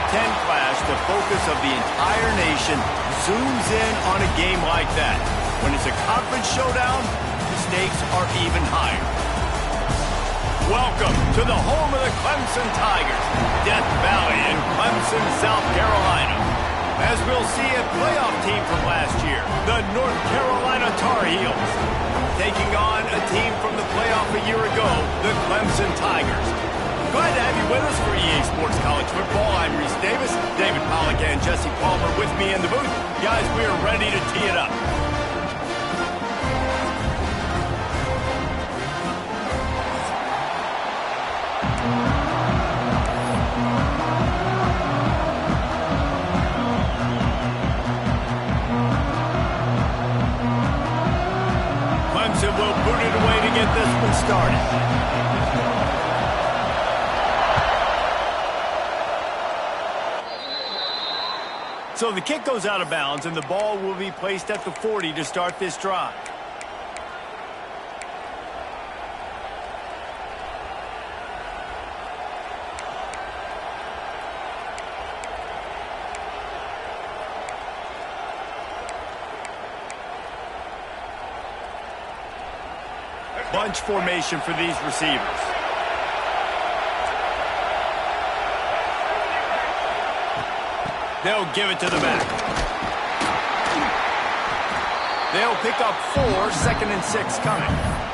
10 clash, the focus of the entire nation zooms in on a game like that. When it's a conference showdown, the stakes are even higher. Welcome to the home of the Clemson Tigers, Death Valley in Clemson, South Carolina. As we'll see, a playoff team from last year, the North Carolina Tar Heels, taking on a team from the playoff a year ago, the Clemson Tigers. Glad to have you with us for EA Sports College Football. I'm Reese Davis, David Pollack and Jesse Palmer with me in the booth. Guys, we are ready to tee it up. Clemson will boot it away to get this one started. So the kick goes out of bounds, and the ball will be placed at the 40 to start this drive. Bunch formation for these receivers. They'll give it to the back. They'll pick up 4, 2nd and 6 coming.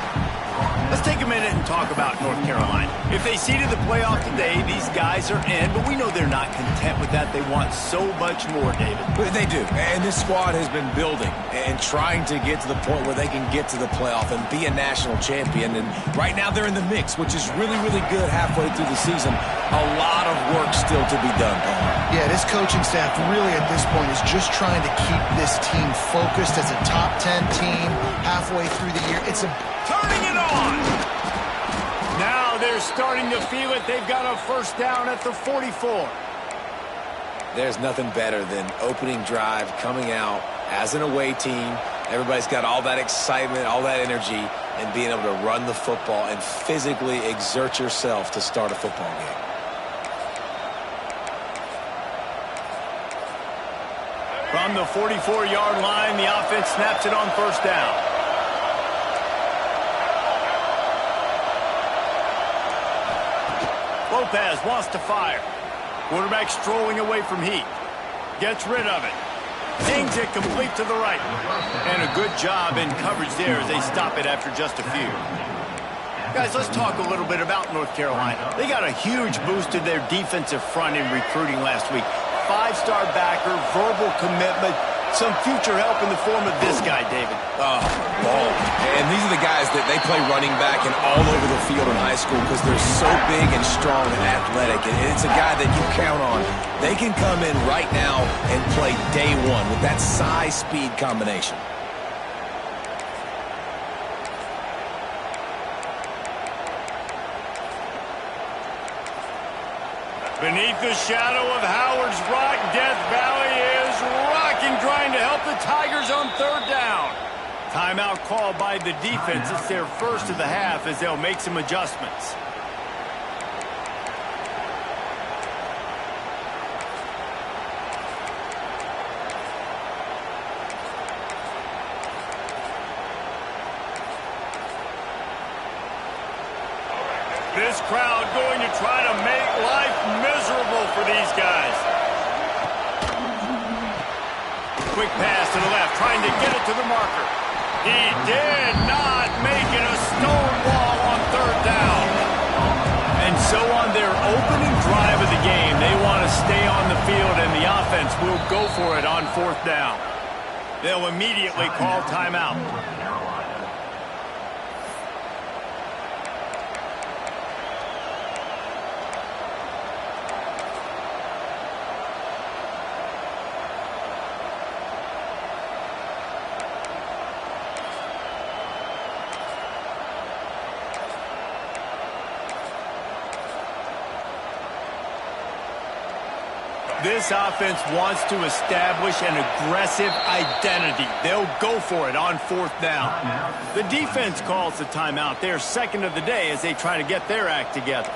Let's take a minute and talk about North Carolina. If they seeded the playoff today, these guys are in, but we know they're not content with that. They want so much more, David. They do, and this squad has been building and trying to get to the point where they can get to the playoff and be a national champion. And right now they're in the mix, which is really, really good halfway through the season. A lot of work still to be done, Paul. Yeah, this coaching staff really at this point is just trying to keep this team focused as a top 10 team halfway through the year. Turning it on! Now they're starting to feel it. They've got a first down at the 44. There's nothing better than opening drive, coming out as an away team. Everybody's got all that excitement, all that energy, and being able to run the football and physically exert yourself to start a football game. From the 44-yard line, the offense snaps it on first down. Lopez wants to fire. Quarterback strolling away from heat. Gets rid of it. Dings it complete to the right. And a good job in coverage there as they stop it after just a few. Guys, let's talk a little bit about North Carolina. They got a huge boost to their defensive front in recruiting last week. 5-star backer, verbal commitment, some future help in the form of this guy, David. Ball. And these are the guys that they play running back and all over the field in high school because they're so big and strong and athletic. And it's a guy that you count on. They can come in right now and play day one with that size-speed combination. Beneath the shadow of Howard's Rock, Death Valley is rocking, trying to help the Tigers on third down. Timeout called by the defense. It's their first of the half as they'll make some adjustments. This crowd going to try to make life miserable for these guys. Quick pass to the left, trying to get it to the marker. He did not make it a stone wall on third down. And so on their opening drive of the game, they want to stay on the field, and the offense will go for it on fourth down. They'll immediately call timeout. This offense wants to establish an aggressive identity. They'll go for it on fourth down. The defense calls the timeout. They're second of the day as they try to get their act together.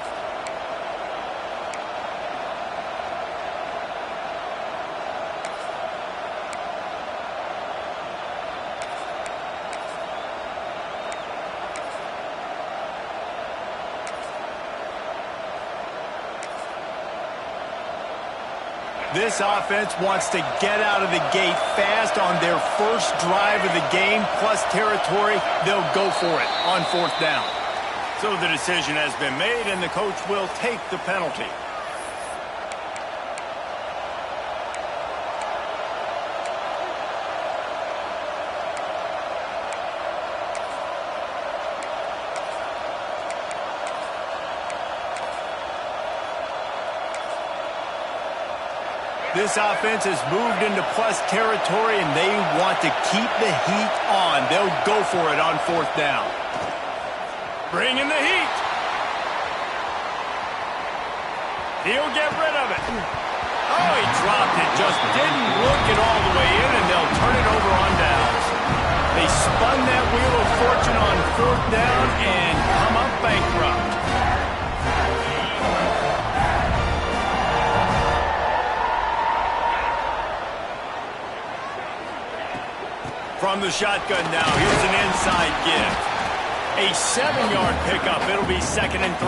This offense wants to get out of the gate fast on their first drive of the game, plus territory. They'll go for it on 4th down. So the decision has been made, and the coach will take the penalty. This offense has moved into plus territory, and they want to keep the heat on. They'll go for it on 4th down. Bring in the heat. He'll get rid of it. Oh, he dropped it. Just didn't look it all the way in, and they'll turn it over on downs. They spun that wheel of fortune on 4th down and come up bankrupt. From the shotgun now, here's an inside give. A 7-yard pickup. It'll be 2nd and 3.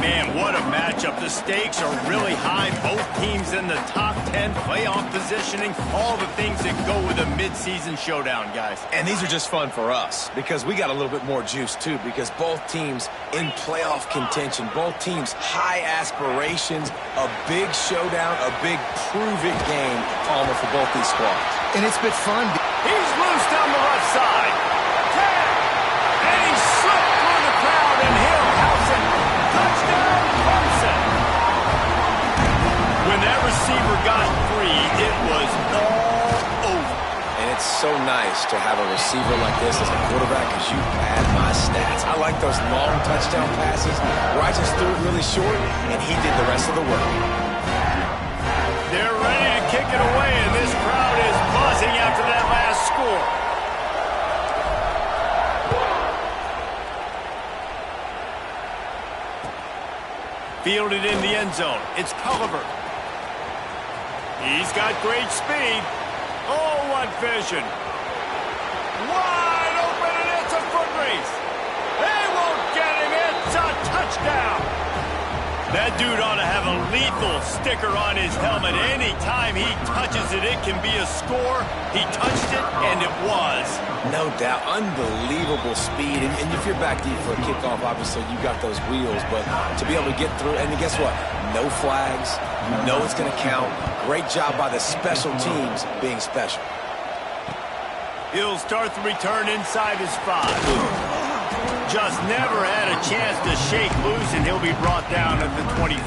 Man, what a matchup. The stakes are really high. Both teams in the top 10, playoff positioning, all the things that go with a midseason showdown, guys. And these are just fun for us because we got a little bit more juice, too, because both teams in playoff contention, both teams high aspirations, a big showdown, a big prove-it game, Palmer, for both these squads. And it's been fun. He's loose down the left side. And he slipped through the crowd, and he'll house it. Touchdown, Clemson. When that receiver got free, it was all over. And it's so nice to have a receiver like this as a quarterback because you pad my stats. I like those long touchdown passes where I just threw it really short, and he did the rest of the work. They're ready to kick it away, and this crowd is buzzing after that last score. Fielded in the end zone. It's Culliver. He's got great speed. Oh, what vision. Wide open, and it's a foot race. They won't get him. It's a touchdown. That dude ought to have a lethal sticker on his helmet. Anytime he touches it, it can be a score. He touched it, and it was. No doubt. Unbelievable speed. And if you're back deep for a kickoff, obviously you got those wheels. But to be able to get through, and guess what? No flags. You know it's going to count. Great job by the special teams being special. He'll start the return inside his 5. Just never had a chance to shake loose, and he'll be brought down at the 24.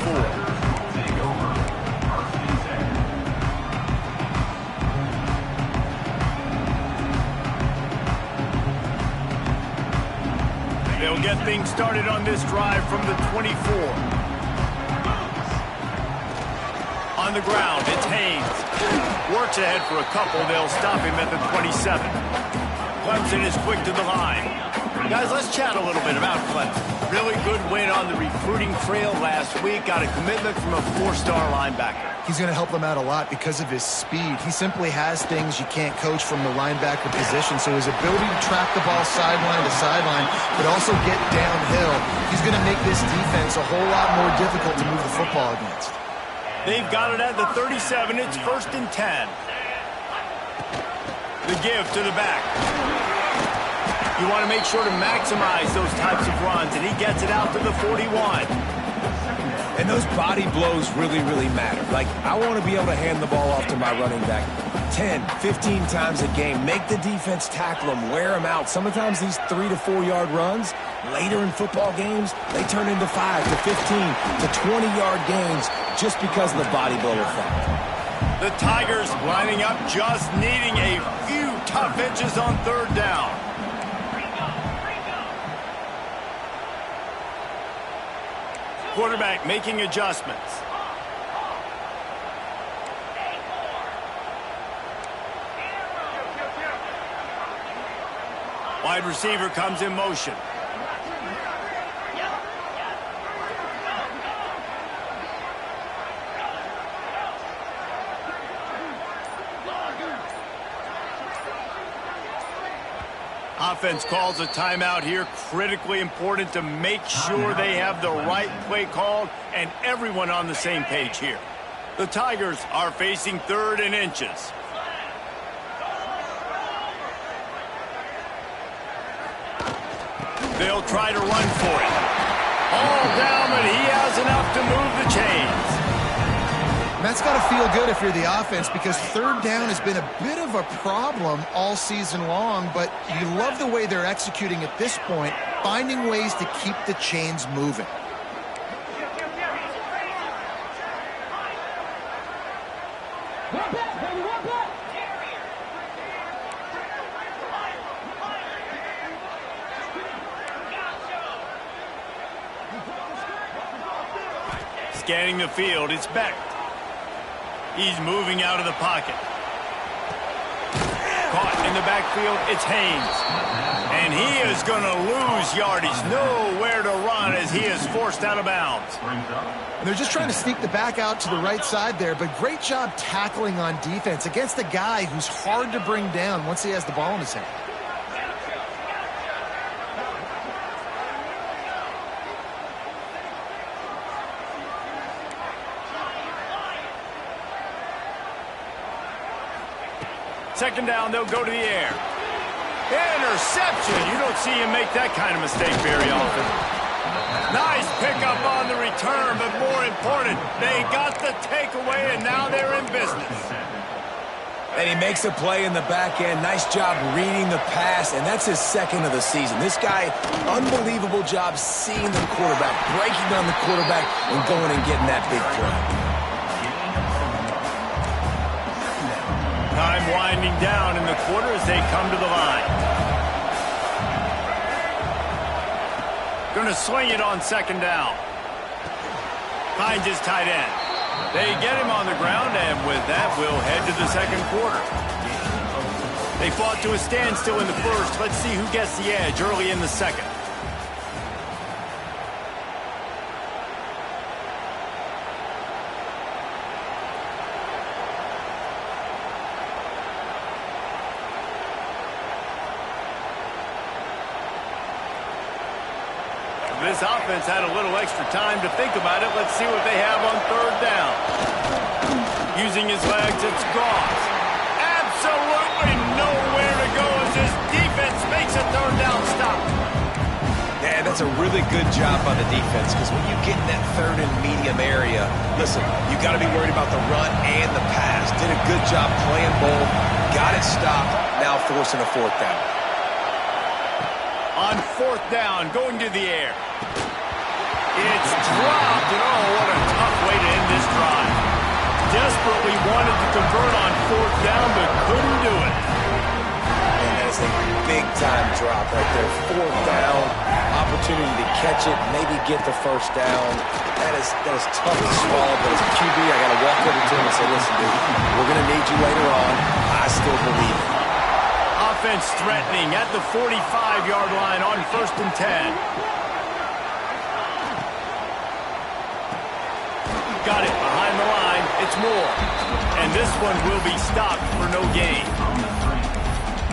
They'll get things started on this drive from the 24. On the ground, it's Haynes. Works ahead for a couple. They'll stop him at the 27. Clemson is quick to the line. Guys, let's chat a little bit about Clemson. Really good win on the recruiting trail last week. Got a commitment from a 4-star linebacker. He's going to help them out a lot because of his speed. He simply has things you can't coach from the linebacker position. So his ability to track the ball sideline to sideline, but also get downhill, he's going to make this defense a whole lot more difficult to move the football against. They've got it at the 37. It's 1st and 10. The give to the back. You want to make sure to maximize those types of runs, and he gets it out to the 41. And those body blows really, really matter. Like, I want to be able to hand the ball off to my running back 10, 15 times a game. Make the defense tackle him, wear him out. Sometimes these 3 to 4 yard runs, later in football games, they turn into 5 to 15 to 20-yard gains just because of the body blow effect. The Tigers lining up, just needing a few tough inches on 3rd down. Quarterback making adjustments. Wide receiver comes in motion. Offense calls a timeout here. Critically important to make sure they have the right play called and everyone on the same page here. The Tigers are facing 3rd and inches. They'll try to run for it. All down, but he has enough to move the chains. And that's got to feel good if you're the offense, because 3rd down has been a bit of a problem all season long, but you love the way they're executing at this point, finding ways to keep the chains moving. Scanning the field, it's Beck. He's moving out of the pocket. Caught in the backfield, it's Haynes. And he is going to lose yardage. Nowhere to run as he is forced out of bounds. And they're just trying to sneak the back out to the right side there, but great job tackling on defense against a guy who's hard to bring down once he has the ball in his hand. Second down, they'll go to the air. Interception. You don't see him make that kind of mistake very often. Nice pickup on the return, but more important, they got the takeaway, and now they're in business. And he makes a play in the back end. Nice job reading the pass, and that's his 2nd of the season. This guy, unbelievable job seeing the quarterback, breaking on the quarterback, and going and getting that big play. Time winding down in the quarter as they come to the line. Going to swing it on 2nd down. Finds his tight end. They get him on the ground, and with that, we'll head to the 2nd quarter. They fought to a standstill in the 1st. Let's see who gets the edge early in the 2nd. This offense had a little extra time to think about it. Let's see what they have on 3rd down. Using his legs, it's Goss. Absolutely nowhere to go as his defense makes a 3rd down stop. Yeah, that's a really good job by the defense, because when you get in that 3rd and medium area, listen, you got to be worried about the run and the pass. Did a good job playing both, got it stopped, now forcing a 4th down. On 4th down, going to the air. It's dropped, and oh, what a tough way to end this drive. Desperately wanted to convert on 4th down, but couldn't do it. And that's a big-time drop right there. 4th down, opportunity to catch it, maybe get the 1st down. That is tough to swallow, but as a QB, I got to walk over to him and say, listen, dude, we're going to need you later on. I still believe it. Offense threatening at the 45-yard line on 1st and 10. Got it behind the line. It's Moore. And this one will be stopped for no gain.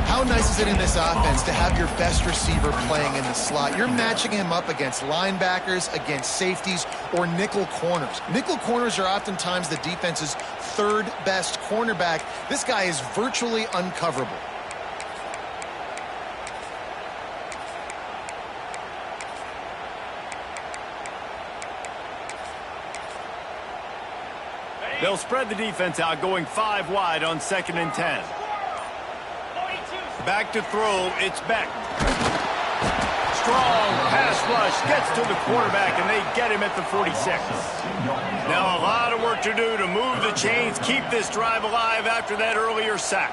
How nice is it in this offense to have your best receiver playing in the slot? You're matching him up against linebackers, against safeties, or nickel corners. Nickel corners are oftentimes the defense's 3rd best cornerback. This guy is virtually uncoverable. They'll spread the defense out, going 5 wide on 2nd and 10. Back to throw, it's Beck. Strong pass rush, gets to the quarterback, and they get him at the 46. Now a lot of work to do to move the chains, keep this drive alive after that earlier sack.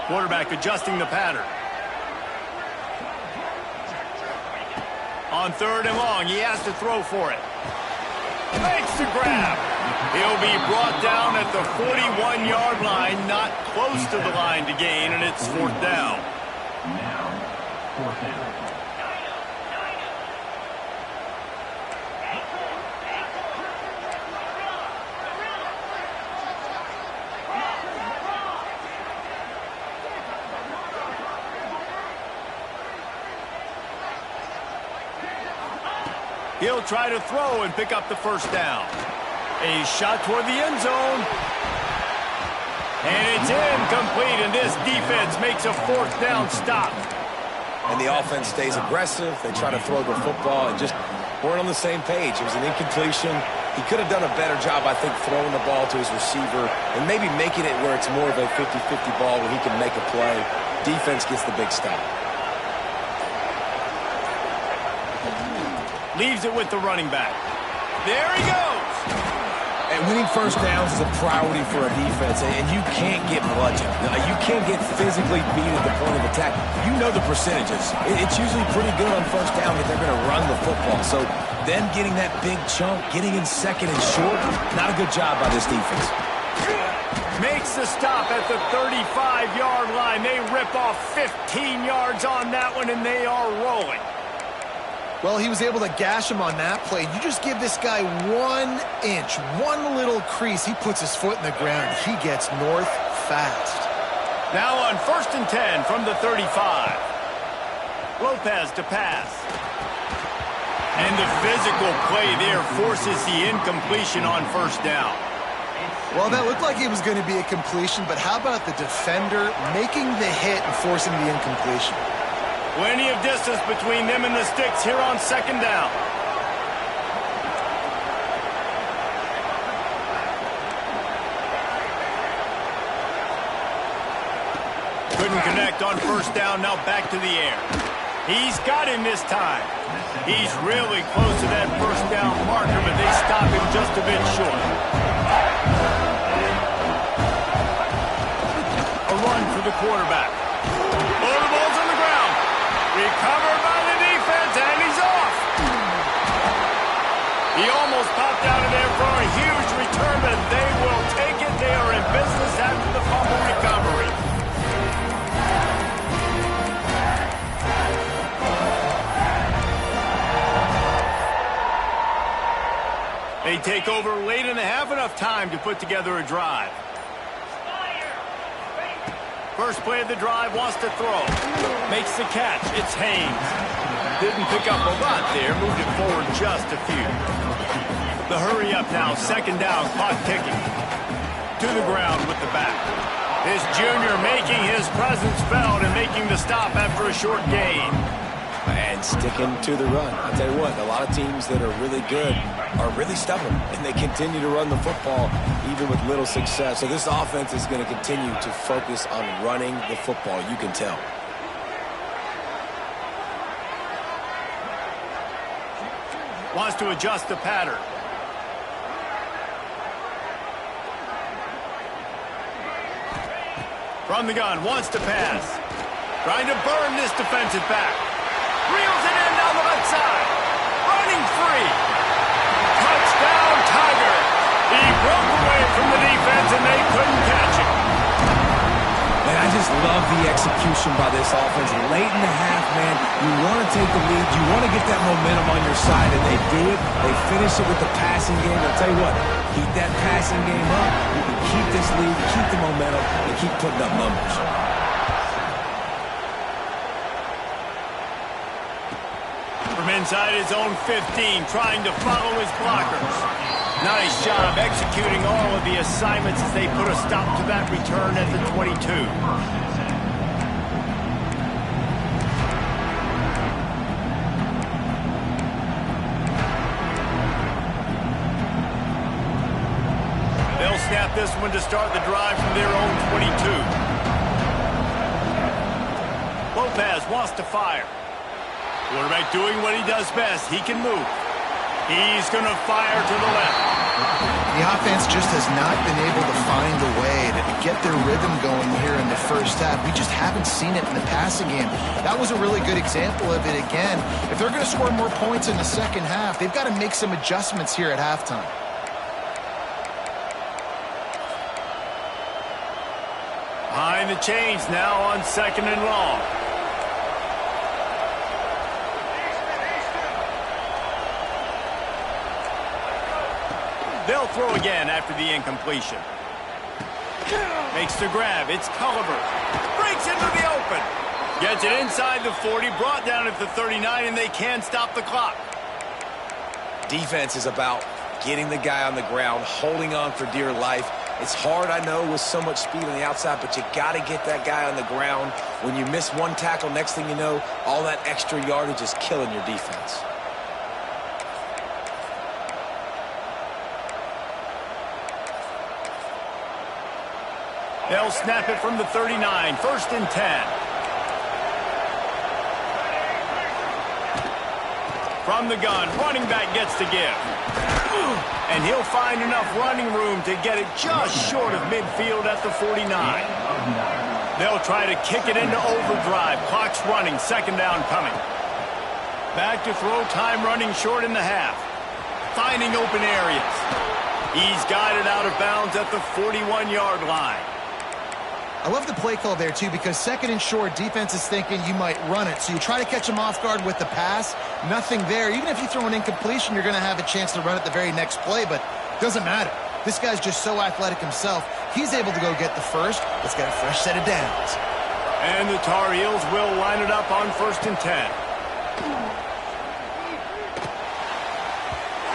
Quarterback adjusting the pattern. On 3rd and long, he has to throw for it. Makes the grab. He'll be brought down at the 41-yard line, not close to the line to gain, and it's 4th down. Now, 4th down. He'll try to throw and pick up the 1st down. A shot toward the end zone. And it's incomplete, and this defense makes a fourth down stop. And the offense stays aggressive. They try to throw the football and just weren't on the same page. It was an incompletion. He could have done a better job, I think, throwing the ball to his receiver and maybe making it where it's more of a 50-50 ball where he can make a play. Defense gets the big stop. Leaves it with the running back. There he goes. And winning first downs is a priority for a defense, and you can't get bludgeoned. You can't get physically beat at the point of attack. You know the percentages. It's usually pretty good on first down that they're going to run the football. So them getting that big chunk, getting in second and short, not a good job by this defense. Makes the stop at the 35-yard line. They rip off 15 yards on that one, and they are rolling. Well, he was able to gash him on that play. You just give this guy 1 inch, one little crease. He puts his foot in the ground. He gets north fast. Now on 1st and 10 from the 35. Lopez to pass. And the physical play there forces the incompletion on first down. Well, that looked like it was going to be a completion, but how about the defender making the hit and forcing the incompletion? Plenty of distance between them and the sticks here on 2nd down. Couldn't connect on 1st down, now back to the air. He's got him this time. He's really close to that 1st down marker, but they stop him just a bit short. A run for the quarterback. Oh, the ball's on the ground. Recovered by the defense, and he's off. He almost popped out of there for a huge return, but they will take it. They are in business after the fumble recovery. They take over late in the half, enough time to put together a drive. First play of the drive, wants to throw. Makes the catch. It's Haynes. Didn't pick up a lot there. Moved it forward just a few. The hurry up now. 2nd down. Clock ticking. To the ground with the back. This junior making his presence felt and making the stop after a short gain. And sticking to the run. I'll tell you what, a lot of teams that are really good are really stubborn, and they continue to run the football even with little success. So this offense is going to continue to focus on running the football, you can tell. Wants to adjust the pattern. From the gun, wants to pass. Trying to burn this defensive back. Reels it in down the left side. Running free. Touchdown, Tiger. He broke away from the defense, and they couldn't catch him. Man, I just love the execution by this offense. Late in the half, man, you want to take the lead. You want to get that momentum on your side, and they do it. They finish it with the passing game. I'll tell you what, keep that passing game up. You can keep this lead, keep the momentum, and keep putting up numbers. From inside his own 15, trying to follow his blockers. Nice job executing all of the assignments as they put a stop to that return at the 22. They'll snap this one to start the drive from their own 22. Lopez wants to fire. Quarterback doing what he does best. He can move. He's going to fire to the left. The offense just has not been able to find a way to get their rhythm going here in the first half. We just haven't seen it in the passing game. That was a really good example of it again. If they're going to score more points in the second half, they've got to make some adjustments here at halftime. Behind the chains now on 2nd and long. They'll throw again after the incompletion. Makes the grab. It's Culliver. Breaks into the open. Gets it inside the 40. Brought down at the 39, and they can't stop the clock. Defense is about getting the guy on the ground, holding on for dear life. It's hard, I know, with so much speed on the outside, but you got to get that guy on the ground. When you miss one tackle, next thing you know, all that extra yardage is killing your defense. They'll snap it from the 39, 1st and 10. From the gun, running back gets to give. And he'll find enough running room to get it just short of midfield at the 49. They'll try to kick it into overdrive. Clock's running, 2nd down coming. Back to throw time, running short in the half. Finding open areas. He's got it out of bounds at the 41-yard line. I love the play call there, too, because 2nd and short, defense is thinking you might run it. So you try to catch him off guard with the pass. Nothing there. Even if you throw an incompletion, you're going to have a chance to run it the very next play, but it doesn't matter. This guy's just so athletic himself. He's able to go get the first. Let's get a fresh set of downs. And the Tar Heels will line it up on 1st and 10.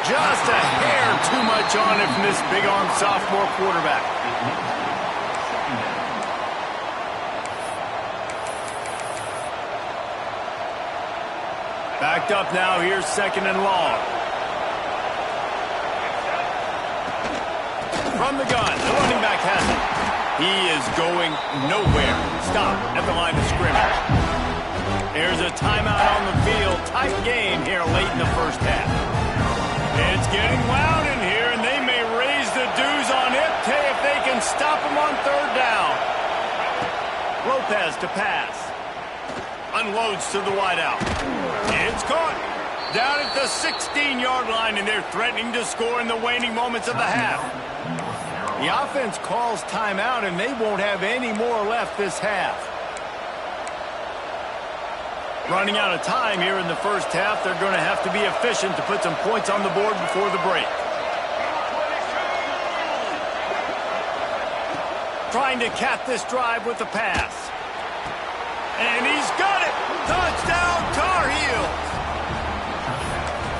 Just a hair too much on it from this big-armed sophomore quarterback. Backed up now, here's 2nd and long. From the gun, the running back has it. He is going nowhere. Stop at the line of scrimmage. There's a timeout on the field. Tight game here late in the 1st half. It's getting loud in here, and they may raise the dues on Ipte if they can stop him on 3rd down. Lopez to pass. Unloads to the wideout. It's caught. Down at the 16-yard line, and they're threatening to score in the waning moments of the half. The offense calls timeout, and they won't have any more left this half. Running out of time here in the 1st half, they're going to have to be efficient to put some points on the board before the break. Trying to cap this drive with the pass. And he's got it! Touchdown, Tar Heels!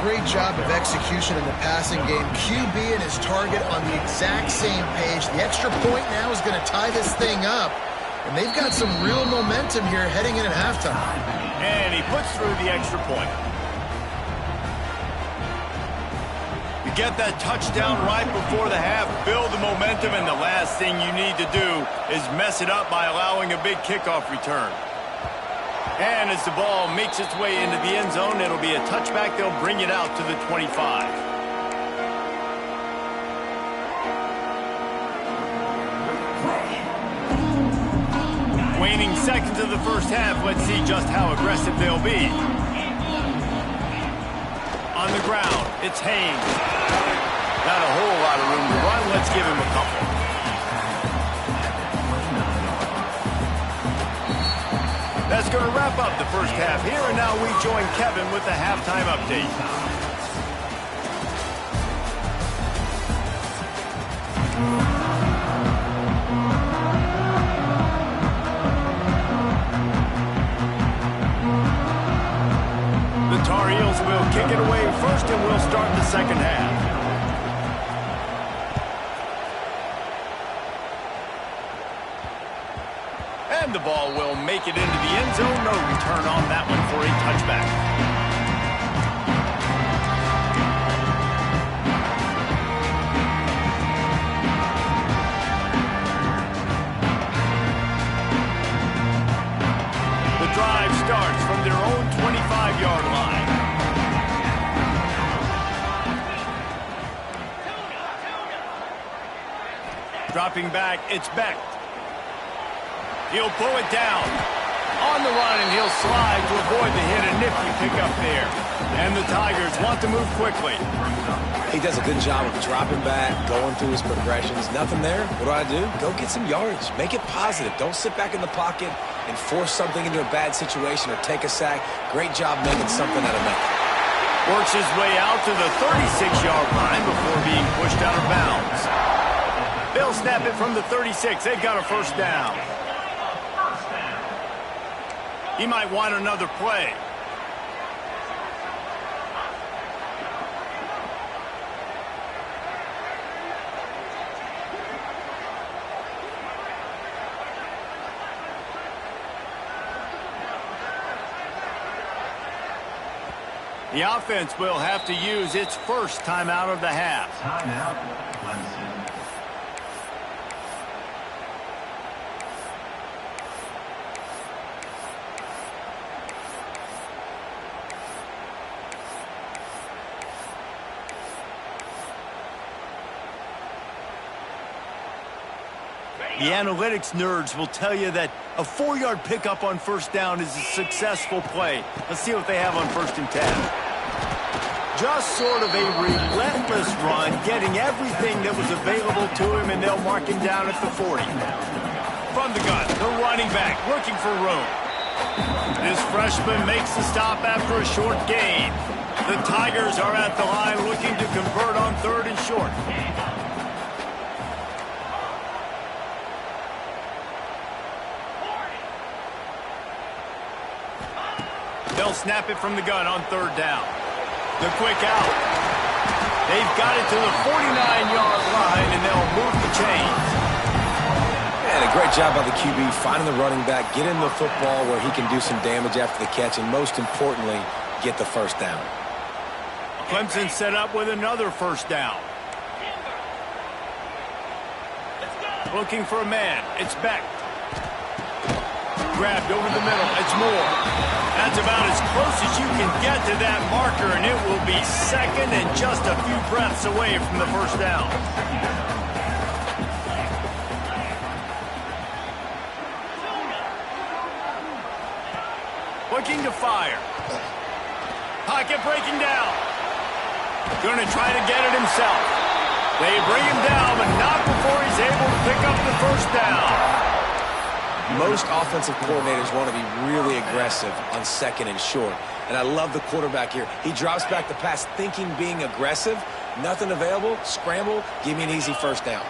Great job of execution in the passing game. QB and his target on the exact same page. The extra point now is going to tie this thing up. And they've got some real momentum here heading in at halftime. And he puts through the extra point. You get that touchdown right before the half, build the momentum, and the last thing you need to do is mess it up by allowing a big kickoff return. And as the ball makes its way into the end zone, it'll be a touchback. They'll bring it out to the 25. Waning seconds of the 1st half. Let's see just how aggressive they'll be. On the ground, it's Haynes. Not a whole lot of room to run. Let's give him a couple. That's going to wrap up the 1st half here, and now we join Kevin with the halftime update. The Tar Heels will kick it away first, and we'll start the 2nd half. And the ball will make it into the end zone. No return on that one for a touchback. The drive starts from their own 25-yard line. Dropping back, it's Beck. He'll pull it down. On the run, and he'll slide to avoid the hit. A nifty pickup there. And the Tigers want to move quickly. He does a good job of dropping back, going through his progressions. Nothing there. What do? Go get some yardage. Make it positive. Don't sit back in the pocket and force something into a bad situation or take a sack. Great job making something out of nothing. Works his way out to the 36-yard line before being pushed out of bounds. They'll snap it from the 36. They've got a 1st down. He might want another play. The offense will have to use its first timeout of the half. Timeout, Clemson. The analytics nerds will tell you that a 4-yard pickup on first down is a successful play. Let's see what they have on 1st and 10. Just sort of a relentless run, getting everything that was available to him, and they'll mark him down at the 40. From the gun, the running back looking for room. This freshman makes the stop after a short gain. The Tigers are at the line looking to convert on 3rd and short. They'll snap it from the gun on 3rd down. The quick out. They've got it to the 49-yard line, and they'll move the chains. And a great job by the QB finding the running back, get in the football where he can do some damage after the catch, and most importantly, get the first down. Clemson set up with another first down. Looking for a man. It's Beck. Grabbed over the middle. It's Moore. That's about as close as you can get to that marker, and it will be 2nd and just a few breaths away from the first down. Looking to fire. Pocket breaking down. Going to try to get it himself. They bring him down, but not before he's able to pick up the first down. Most offensive coordinators want to be really aggressive on 2nd and short. And I love the quarterback here. He drops back the pass thinking being aggressive. Nothing available. Scramble. Give me an easy first down.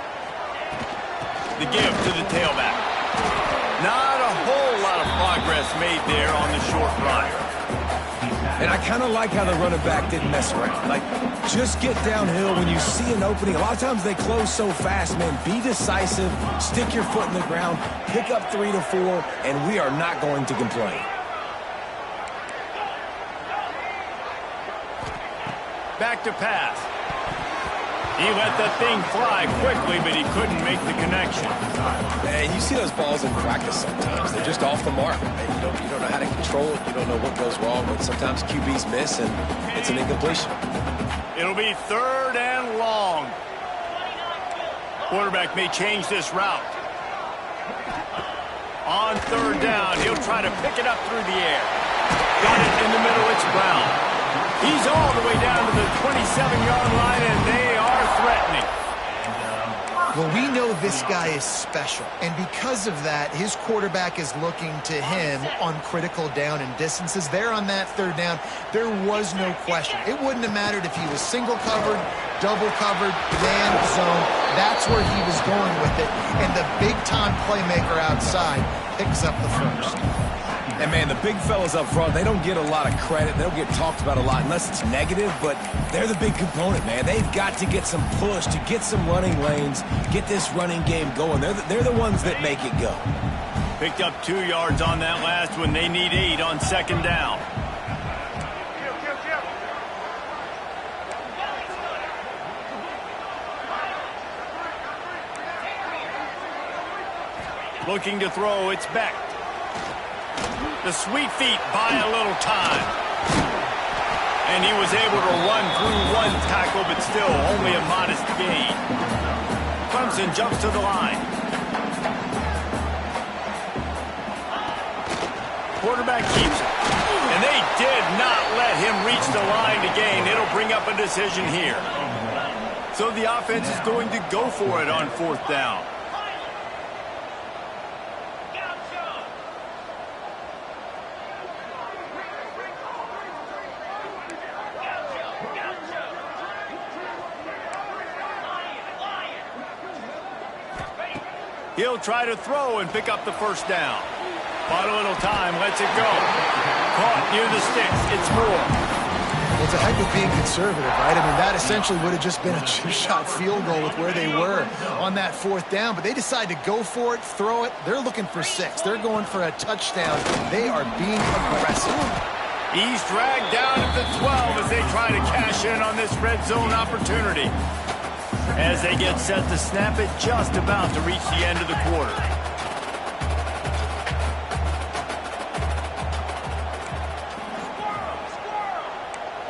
The give to the tailback. Not a whole lot of progress made there on the short run. And I kind of like how the running back didn't mess around. Like, just get downhill when you see an opening. A lot of times they close so fast, man. Be decisive, stick your foot in the ground, pick up 3 to 4, and we are not going to complain. Back to pass. He let the thing fly quickly, but he couldn't make the connection. Man, you see those balls in practice sometimes. They're just off the mark. You don't know how to control it. You don't know what goes wrong, but sometimes QBs miss, and it's an incompletion. It'll be 3rd and long. Quarterback may change this route. On 3rd down, he'll try to pick it up through the air. Got it in the middle. It's Brown. He's all the way down to the 27-yard line, and they are threatening. Well, we know this guy is special, and because of that, his quarterback is looking to him on critical down and distances. There on that 3rd down, there was no question. It wouldn't have mattered if he was single covered, double covered, man, zone. That's where he was going with it, and the big-time playmaker outside picks up the first. And, man, the big fellas up front, they don't get a lot of credit. They don't get talked about a lot unless it's negative, but they're the big component, man. They've got to get some push, to get some running lanes, get this running game going. They're the ones that make it go. Picked up 2 yards on that last one. They need 8 on 2nd down. Looking to throw, it's Beck. The sweet feet buy a little time. And he was able to run through 1 tackle, but still only a modest gain. Clemson jumps to the line. Quarterback keeps it. And they did not let him reach the line to gain. It'll bring up a decision here. So the offense is going to go for it on 4th down. He'll try to throw and pick up the first down. Bought a little time, lets it go. Caught near the sticks, it's Moore. Well, it's a heck of being conservative, right? I mean, that essentially would have just been a 2-shot field goal with where they were on that 4th down, but they decide to go for it, throw it. They're looking for 6. They're going for a touchdown. They are being aggressive. He's dragged down at the 12 as they try to cash in on this red zone opportunity. As they get set to snap it, just about to reach the end of the quarter.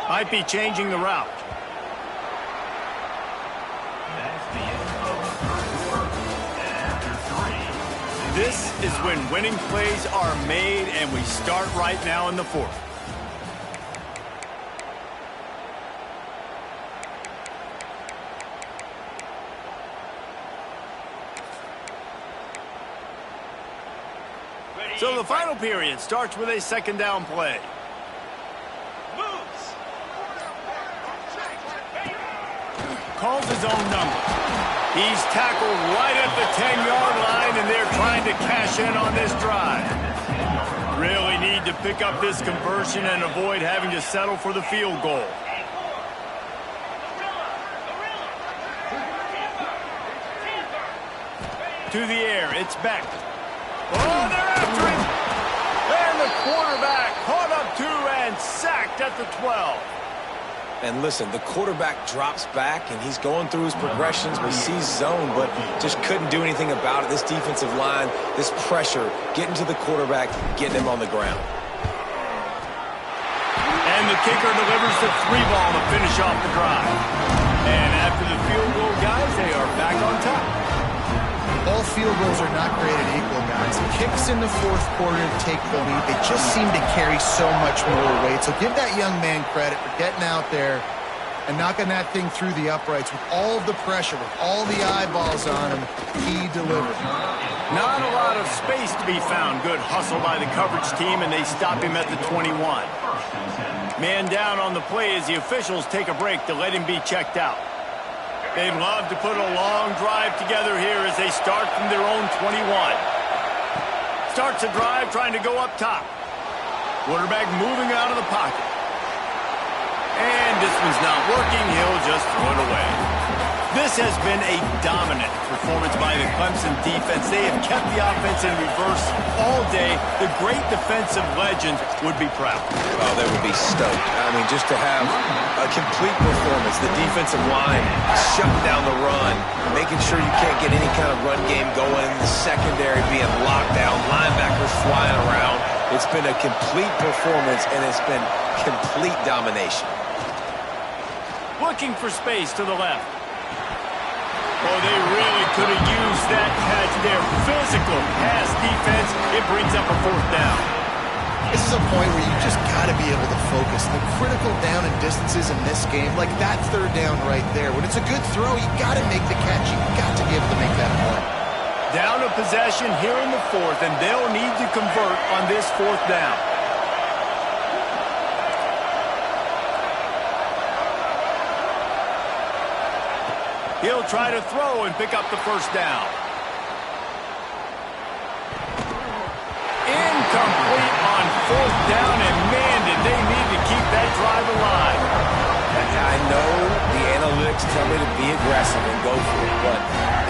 Might be changing the route. This is when winning plays are made, and we start right now in the fourth. So the final period starts with a second down play. Calls his own number. He's tackled right at the 10-yard line, and they're trying to cash in on this drive. Really need to pick up this conversion and avoid having to settle for the field goal. To the air, it's Beck. Oh, they're after him! And the quarterback caught up to and sacked at the 12. And listen, the quarterback drops back, and he's going through his progressions. We see zone, but just couldn't do anything about it. This defensive line, this pressure, getting to the quarterback, getting him on the ground. And the kicker delivers the 3-ball to finish off the drive. And after the field goal, guys, they are back on top. All field goals are not created equal, guys. Kicks in the fourth quarter to take the lead. They just seem to carry so much more weight. So give that young man credit for getting out there and knocking that thing through the uprights with all of the pressure, with all the eyeballs on him. He delivered. Not a lot of space to be found. Good hustle by the coverage team, and they stop him at the 21. Man down on the play as the officials take a break to let him be checked out. They'd love to put a long drive together here as they start from their own 21. Starts a drive trying to go up top. Quarterback moving out of the pocket. And this one's not working. He'll just throw it away. This has been a dominant performance by the Clemson defense. They have kept the offense in reverse all day. The great defensive legends would be proud. Well, they would be stoked. I mean, just to have a complete performance. The defensive line shutting down the run, making sure you can't get any kind of run game going. The secondary being locked down, linebackers flying around. It's been a complete performance, and it's been complete domination. Looking for space to the left. Oh, they really could have used that catch there. Physical pass defense. It brings up a fourth down. This is a point where you just got to be able to focus. The critical down and distances in this game, like that third down right there. When it's a good throw, you got to make the catch. You got to be able to make that play. Down a possession here in the fourth, and they'll need to convert on this fourth down. He'll try to throw and pick up the first down. Incomplete on fourth down, and man, did they need to keep that drive alive. I know the analytics tell me to be aggressive and go for it, but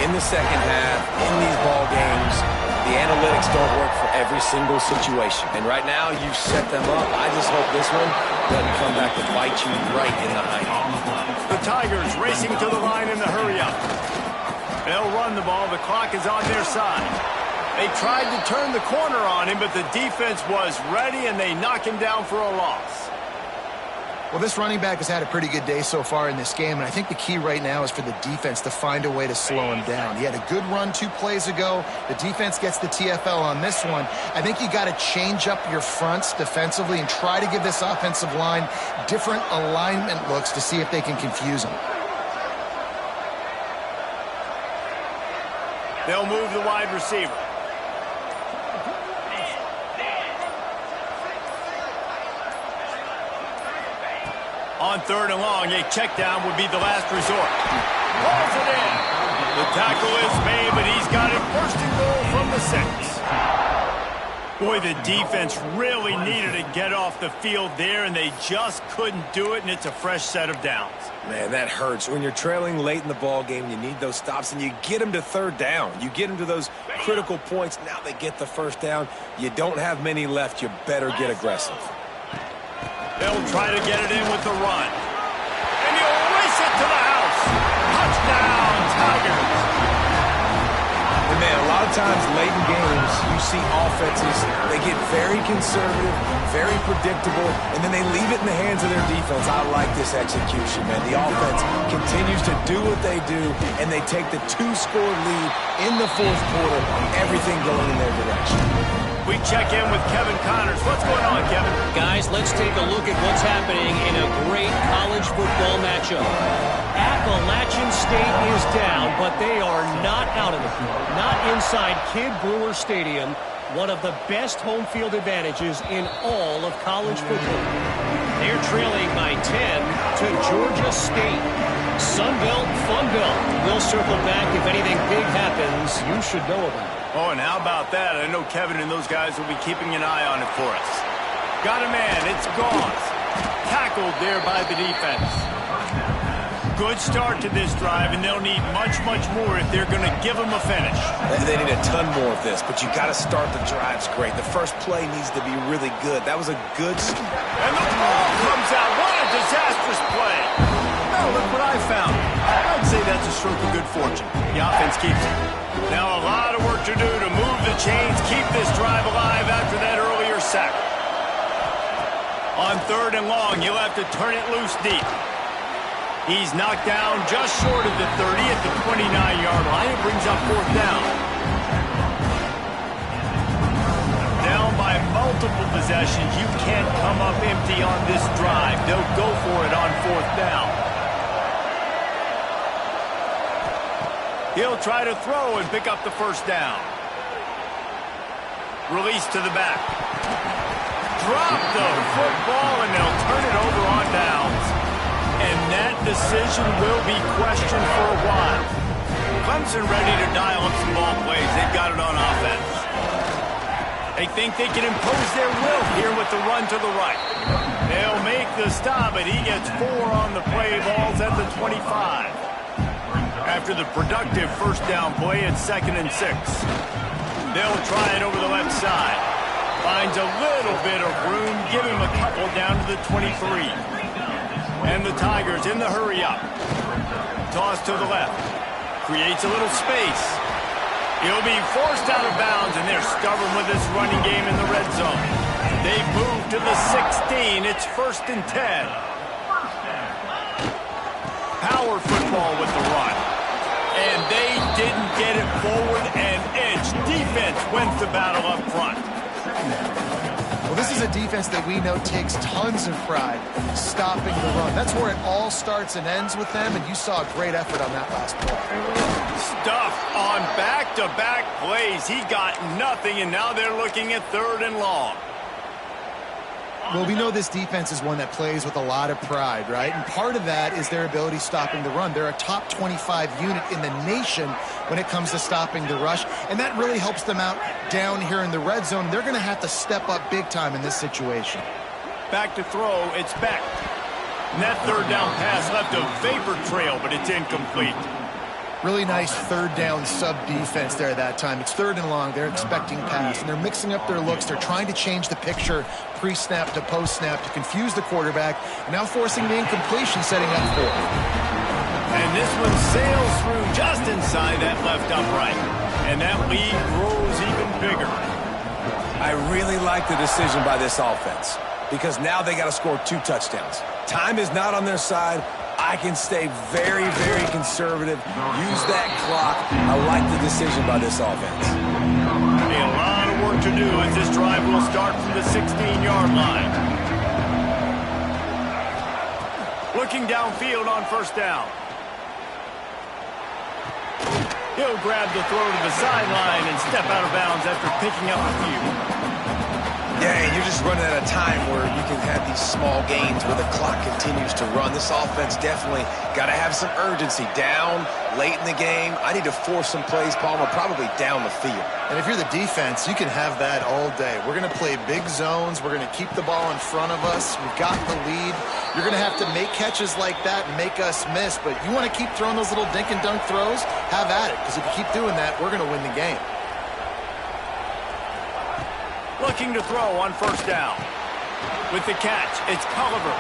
in the second half, in these ball games, the analytics don't work for every single situation. And right now, you've set them up. I just hope this one doesn't come back to bite you right in the eye. The Tigers racing to the line in the hurry-up. They'll run the ball. The clock is on their side. They tried to turn the corner on him, but the defense was ready, and they knock him down for a loss. Well, this running back has had a pretty good day so far in this game, and I think the key right now is for the defense to find a way to slow him down. He had a good run 2 plays ago. The defense gets the TFL on this one. I think you got to change up your fronts defensively and try to give this offensive line different alignment looks to see if they can confuse him. They'll move the wide receiver. On third and long, a check down would be the last resort. Pulls it in. The tackle is made, but he's got it first and goal from the 6. Boy, the defense really needed to get off the field there, and they just couldn't do it, and it's a fresh set of downs. Man, that hurts. When you're trailing late in the ball game, you need those stops, and you get them to third down. You get them to those critical points. Now they get the first down. You don't have many left. You better get aggressive. They'll try to get it in with the run. And he'll race it to the house. Touchdown, Tigers. And man, a lot of times late in games, you see offenses, they get very conservative, very predictable, and then they leave it in the hands of their defense. I like this execution, man. The offense continues to do what they do, and they take the 2-score lead in the fourth quarter, everything going in their direction. We check in with Kevin Connors. What's going on, Kevin? Guys, let's take a look at what's happening in a great college football matchup. Appalachian State is down, but they are not out of it. Not inside Kidd Brewer Stadium, one of the best home field advantages in all of college football. They're trailing by 10 to Georgia State. Sunbelt, Funbelt. We'll circle back if anything big happens you should know about. Oh, and how about that? I know Kevin and those guys will be keeping an eye on it for us. Got a man. It's Gauze. Tackled there by the defense. Good start to this drive, and they'll need much, much more if they're going to give them a finish. They need a ton more of this, but you got to start the drives great. The first play needs to be really good. That was a good start. And the ball comes out. What a disastrous play. Oh, look what I found. I'd say that's a stroke of good fortune. The offense keeps it. Now a lot of work to do to move the chains, keep this drive alive after that earlier sack. On 3rd and long, you'll have to turn it loose deep. He's knocked down just short of the 30 at the 29-yard line. It brings up 4th down. Down by multiple possessions. You can't come up empty on this drive. They'll go for it on 4th down. He'll try to throw and pick up the 1st down. Release to the back. Drop the football, and they'll turn it over on downs. And that decision will be questioned for a while. Clemson ready to dial up some ball plays. They've got it on offense. They think they can impose their will here with the run to the right. They'll make the stop, and he gets 4 on the play. Balls at the 25. After the productive 1st down play, it's 2nd and 6. They'll try it over the left side. Finds a little bit of room. Give him a couple down to the 23. And the Tigers in the hurry-up. Toss to the left. Creates a little space. He'll be forced out of bounds, and they're stubborn with this running game in the red zone. They've moved to the 16. It's 1st and 10. Power football with the run. And they didn't get it forward an inch. Defense wins the battle up front. Well, this is a defense that we know takes tons of pride stopping the run. That's where it all starts and ends with them, and you saw a great effort on that last play. Stuffed on back-to-back plays. He got nothing, and now they're looking at 3rd and long. Well, we know this defense is one that plays with a lot of pride, right? And part of that is their ability stopping the run. They're a top 25 unit in the nation when it comes to stopping the rush, and that really helps them out down here in the red zone. They're going to have to step up big time in this situation. Back to throw, it's Beck. And that 3rd down pass left a vapor trail, but it's incomplete. Really nice 3rd down sub-defense there that time. It's 3rd and long. They're expecting pass, and they're mixing up their looks. They're trying to change the picture pre-snap to post-snap to confuse the quarterback, and now forcing the incompletion, setting up 4th. And this one sails through just inside that left upright. And that lead grows even bigger. I really like the decision by this offense because now they got to score 2 touchdowns. Time is not on their side. I can stay very, very conservative. Use that clock. I like the decision by this offense. A lot of work to do as this drive will start from the 16-yard line. Looking downfield on 1st down. He'll grab the throw to the sideline and step out of bounds after picking up a few. Yeah, you're just running out of time where you can have these small gains where the clock continues to run. This offense definitely got to have some urgency. Down, late in the game. I need to force some plays, Palmer, probably down the field. And if you're the defense, you can have that all day. We're going to play big zones. We're going to keep the ball in front of us. We've got the lead. You're going to have to make catches like that and make us miss. But you want to keep throwing those little dink and dunk throws? Have at it. Because if you keep doing that, we're going to win the game. Looking to throw on 1st down. With the catch, it's Culliver.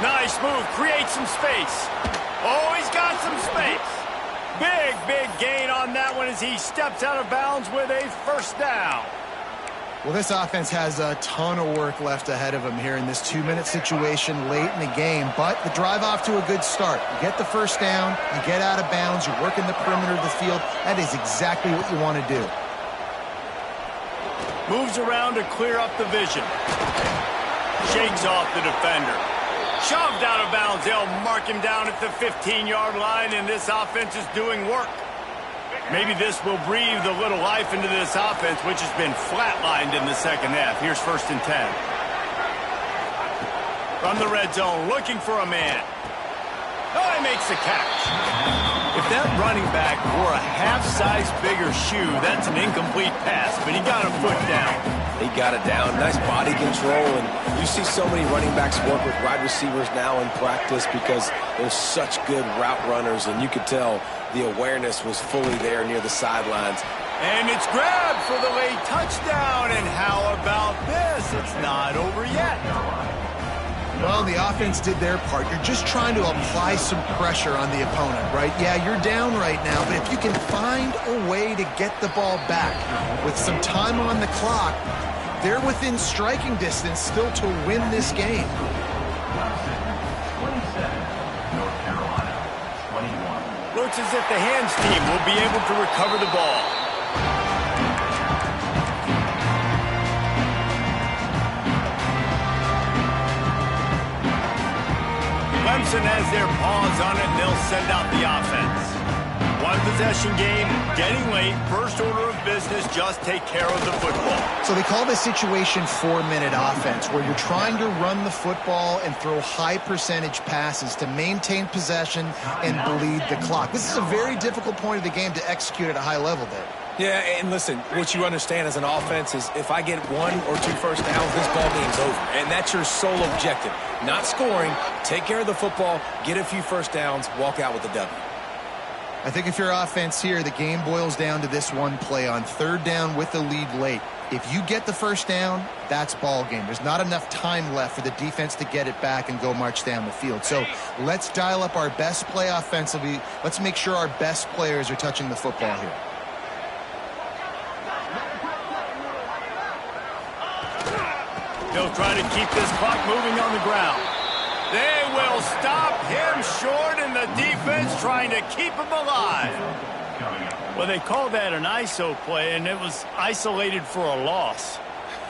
Nice move, creates some space. Oh, he's got some space. Big gain on that one as he steps out of bounds with a first down. Well, this offense has a ton of work left ahead of them here in this 2-minute situation late in the game, but the drive off to a good start. You get the first down, you get out of bounds, you're working the perimeter of the field. That is exactly what you want to do. Moves around to clear up the vision. Shakes off the defender. Shoved out of bounds. They'll mark him down at the 15-yard line, and this offense is doing work. Maybe this will breathe a little life into this offense, which has been flatlined in the second half. Here's 1st and 10. From the red zone, looking for a man. Oh, he makes the catch. If that running back wore a half-size bigger shoe, that's an incomplete pass, but he got a foot down. He got it down. Nice body control. And you see so many running backs work with wide receivers now in practice because they're such good route runners. And you could tell the awareness was fully there near the sidelines. And it's grabbed for the late touchdown. And how about this? It's not over yet. Well, the offense did their part. You're just trying to apply some pressure on the opponent, right? Yeah, you're down right now, but if you can find a way to get the ball back with some time on the clock, they're within striking distance still to win this game. Looks as if the hands team will be able to recover the ball. Clemson has their paws on it, and they'll send out the offense. One possession game, getting late, first order of business, just take care of the football. So they call this situation 4-minute offense, where you're trying to run the football and throw high percentage passes to maintain possession and bleed the clock. This is a very difficult point of the game to execute at a high level, Dave. Yeah, and listen, what you understand as an offense is if I get 1 or 2 first downs, this ball game's over. And that's your sole objective. Not scoring, take care of the football, get a few first downs, walk out with the W. I think if you're offense here, the game boils down to this one play on 3rd down with the lead late. If you get the first down, that's ball game. There's not enough time left for the defense to get it back and go march down the field. So let's dial up our best play offensively. Let's make sure our best players are touching the football here. They'll try to keep this clock moving on the ground. They will stop him short, and the defense trying to keep him alive. Well, they called that an ISO play, and it was isolated for a loss.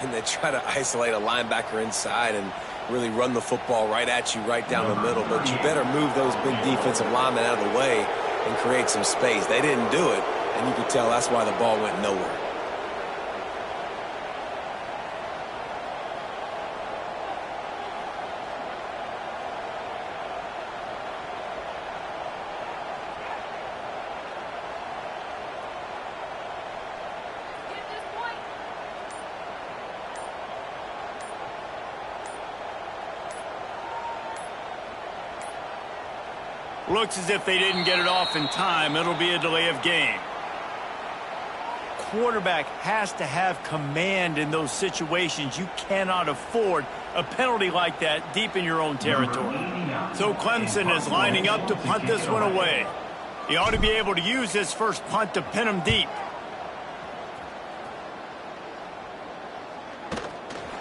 And they try to isolate a linebacker inside and really run the football right at you, right down the middle. But you better move those big defensive linemen out of the way and create some space. They didn't do it, and you could tell that's why the ball went nowhere. Looks as if they didn't get it off in time. It'll be a delay of game. Quarterback has to have command in those situations. You cannot afford a penalty like that deep in your own territory. So Clemson is lining up to punt this one away. He ought to be able to use this first punt to pin him deep.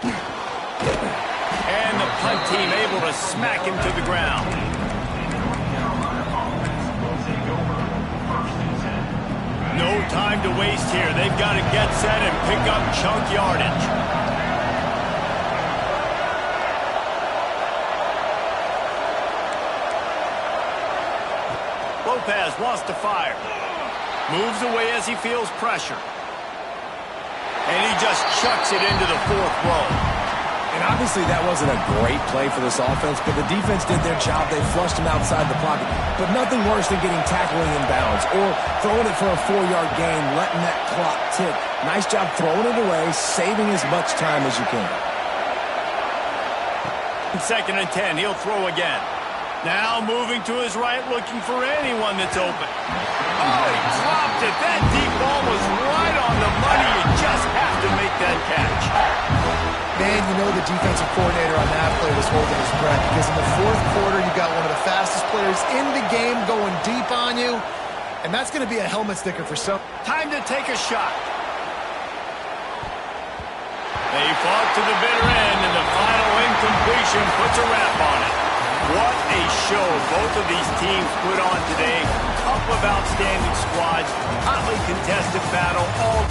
And the punt team able to smack him to the ground. No time to waste here. They've got to get set and pick up chunk yardage. Lopez wants to fire. Moves away as he feels pressure. And he just chucks it into the 4th row. And obviously that wasn't a great play for this offense, but the defense did their job. They flushed him outside the pocket. But nothing worse than getting tackled in bounds or throwing it for a 4-yard gain, letting that clock tick. Nice job throwing it away, saving as much time as you can. 2nd and 10, he'll throw again. Now moving to his right, looking for anyone that's open. Oh, he dropped it. That deep ball was right on the money. You just have to make that catch. Man, you know, the the defensive coordinator on that play was holding his breath, because in the fourth quarter, you got one of the fastest players in the game going deep on you, and that's going to be a helmet sticker for some. Time to take a shot. They fought to the bitter end, and the final incompletion puts a wrap on it. What a show both of these teams put on today. Couple of outstanding squads, hotly contested battle, all.